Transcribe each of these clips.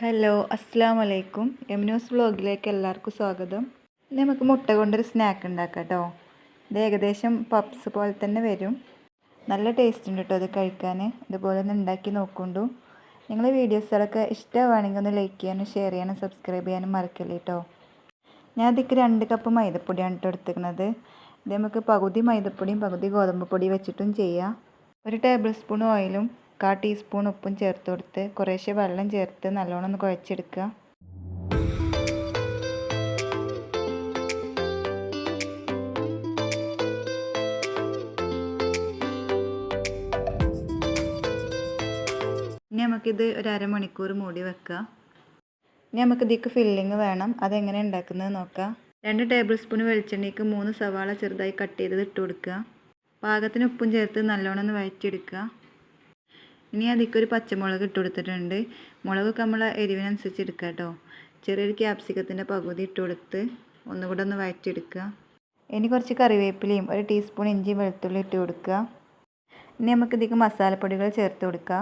Hello അസ്സാം വലൈക്കും. എംന്യൂസ് വ്ളോഗിലേക്ക് എല്ലാവർക്കും സ്വാഗതം. ഇനി നമുക്ക് മുട്ട കൊണ്ടൊരു സ്നാക്ക് ഉണ്ടാക്കാം കേട്ടോ. ഇത് ഏകദേശം പപ്സ് പോലെ തന്നെ വരും. നല്ല ടേസ്റ്റ് ഉണ്ട് കേട്ടോ അത് കഴിക്കാൻ. ഇതുപോലെ ഒന്ന് ഉണ്ടാക്കി നോക്കൊണ്ടു. നിങ്ങളെ വീഡിയോസുകളൊക്കെ ഇഷ്ടമാണെങ്കിൽ ഒന്ന് ലൈക്ക് ചെയ്യാനും ഷെയർ ചെയ്യാനും സബ്സ്ക്രൈബ് ചെയ്യാനും മറക്കല്ലേ കേട്ടോ. ഞാൻ അതിക്ക് 2 കപ്പ് മൈദപ്പൊടിയാണ് കേട്ടോ എടുത്തിരിക്കുന്നത്. ഇത് നമുക്ക് പകുതി മൈദപ്പൊടിയും പകുതി ഗോതമ്പ് പൊടി വെച്ചിട്ടും ചെയ്യാം. 1 ടേബിൾ സ്പൂൺ ഓയിലും 1/4 ടീസ്പൂൺ ഉപ്പും ചേർത്ത് കൊടുത്ത് കുറേശ്ശെ വെള്ളം ചേർത്ത് നല്ലോണം ഒന്ന് കുഴച്ചെടുക്കുക. ഇനി നമുക്കിത് ഒരു അരമണിക്കൂർ മൂടി വെക്കുക. ഇനി നമുക്ക് ഇതിക്ക് ഫില്ലിങ് വേണം. അതെങ്ങനെ ഉണ്ടാക്കുന്നത് നോക്കാം. 2 ടേബിൾ സ്പൂൺ വെളിച്ചെണ്ണയ്ക്ക് 3 സവാള ചെറുതായി കട്ട് ചെയ്തത് ഇട്ട് കൊടുക്കുക. പാകത്തിന് ഉപ്പും ചേർത്ത് നല്ലോണം ഒന്ന് വഴറ്റിയെടുക്കുക. ഇനി അതിക്കൊരു പച്ചമുളക് ഇട്ട് കൊടുത്തിട്ടുണ്ട്. മുളകൊക്കെ നമ്മൾ എരിവിനനുസരിച്ച് എടുക്കുക കേട്ടോ. ചെറിയൊരു ക്യാപ്സിക്കത്തിൻ്റെ പകുതി ഇട്ട് കൊടുത്ത് ഒന്നുകൂടെ ഒന്ന് വഴറ്റിയെടുക്കുക. ഇനി കുറച്ച് കറിവേപ്പിലയും 1 ടീസ്പൂൺ ഇഞ്ചി വെളുത്തുള്ളി ഇട്ട് കൊടുക്കുക. ഇനി നമുക്ക് ഇതിലേക്ക് മസാലപ്പൊടികൾ ചേർത്ത് കൊടുക്കുക.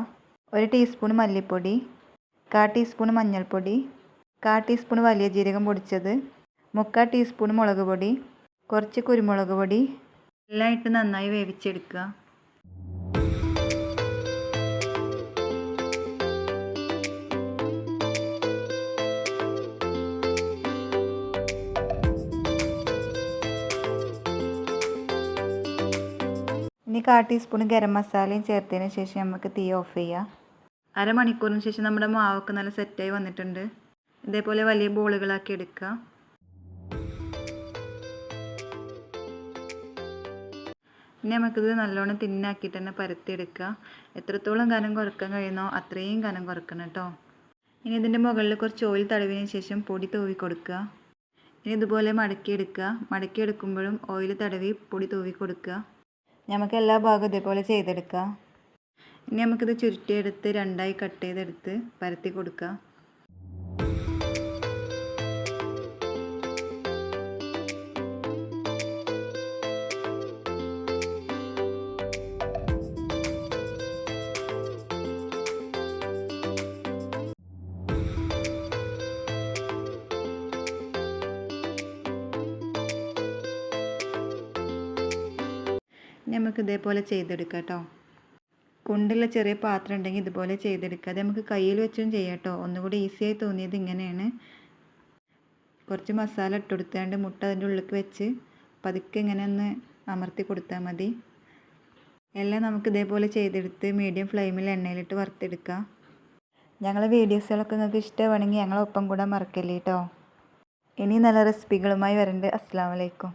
1 ടീസ്പൂൺ മല്ലിപ്പൊടി, 1/4 ടീസ്പൂൺ മഞ്ഞൾപ്പൊടി, 1/4 ടീസ്പൂൺ വലിയ ജീരകം പൊടിച്ചത്, 3/4 ടീസ്പൂൺ മുളക് പൊടി, കുറച്ച് കുരുമുളക് പൊടി എല്ലാം ഇട്ട് നന്നായി വേവിച്ചെടുക്കുക. ഇനി 1/4 ടീസ്പൂൺ ഗരം മസാലയും ചേർത്തതിന് ശേഷം നമുക്ക് തീ ഓഫ് ചെയ്യാം. അരമണിക്കൂറിന് ശേഷം നമ്മുടെ മാവൊക്കെ നല്ല സെറ്റായി വന്നിട്ടുണ്ട്. ഇതേപോലെ വലിയ ബോളുകളാക്കി എടുക്കുക. ഇനി നമുക്കിത് നല്ലോണം തിന്നാക്കിയിട്ട് തന്നെ പരത്തിയെടുക്കുക. എത്രത്തോളം കനം കുറക്കാൻ കഴിയുന്നോ അത്രയും കനം കുറക്കണം കേട്ടോ. ഇനി ഇതിൻ്റെ മുകളിൽ കുറച്ച് ഓയിൽ തടവിന് ശേഷം പൊടി തൂവി കൊടുക്കുക. ഇനി ഇതുപോലെ മടക്കിയെടുക്കുക. മടക്കിയെടുക്കുമ്പോഴും ഓയിൽ തടവി പൊടി തൂവി കൊടുക്കുക. നമുക്ക് എല്ലാ ഭാഗവും ഇതേപോലെ ചെയ്തെടുക്കാം. ഇനി നമുക്കിത് ചുരുട്ടിയെടുത്ത് 2ആയി കട്ട് ചെയ്തെടുത്ത് പരത്തി കൊടുക്കുക. നമുക്ക് ഇതേപോലെ ചെയ്തെടുക്കാം കേട്ടോ. കുണ്ടുള്ള ചെറിയ പാത്രം ഉണ്ടെങ്കിൽ ഇതുപോലെ ചെയ്തെടുക്കുക. അത് നമുക്ക് കയ്യിൽ വെച്ചും ചെയ്യാം കേട്ടോ. ഒന്നുകൂടി ഈസിയായി തോന്നിയത് ഇങ്ങനെയാണ്. കുറച്ച് മസാല ഇട്ട് കൊടുത്താണ്ട് മുട്ട അതിൻ്റെ ഉള്ളിലേക്ക് വെച്ച് പതുക്കെ ഇങ്ങനെ ഒന്ന് അമർത്തി കൊടുത്താൽ മതി. എല്ലാം നമുക്ക് ഇതേപോലെ ചെയ്തെടുത്ത് മീഡിയം ഫ്ലെയിമിൽ എണ്ണയിലിട്ട് വറുത്തെടുക്കുക. ഞങ്ങളെ വീഡിയോസുകളൊക്കെ നിങ്ങൾക്ക് ഇഷ്ടമാണെങ്കിൽ ഞങ്ങളൊപ്പം കൂടെ മറക്കല്ലേ കേട്ടോ. ഇനി നല്ല റെസിപ്പികളുമായി വരണ്ട്. അസ്സലാമു അലൈക്കും.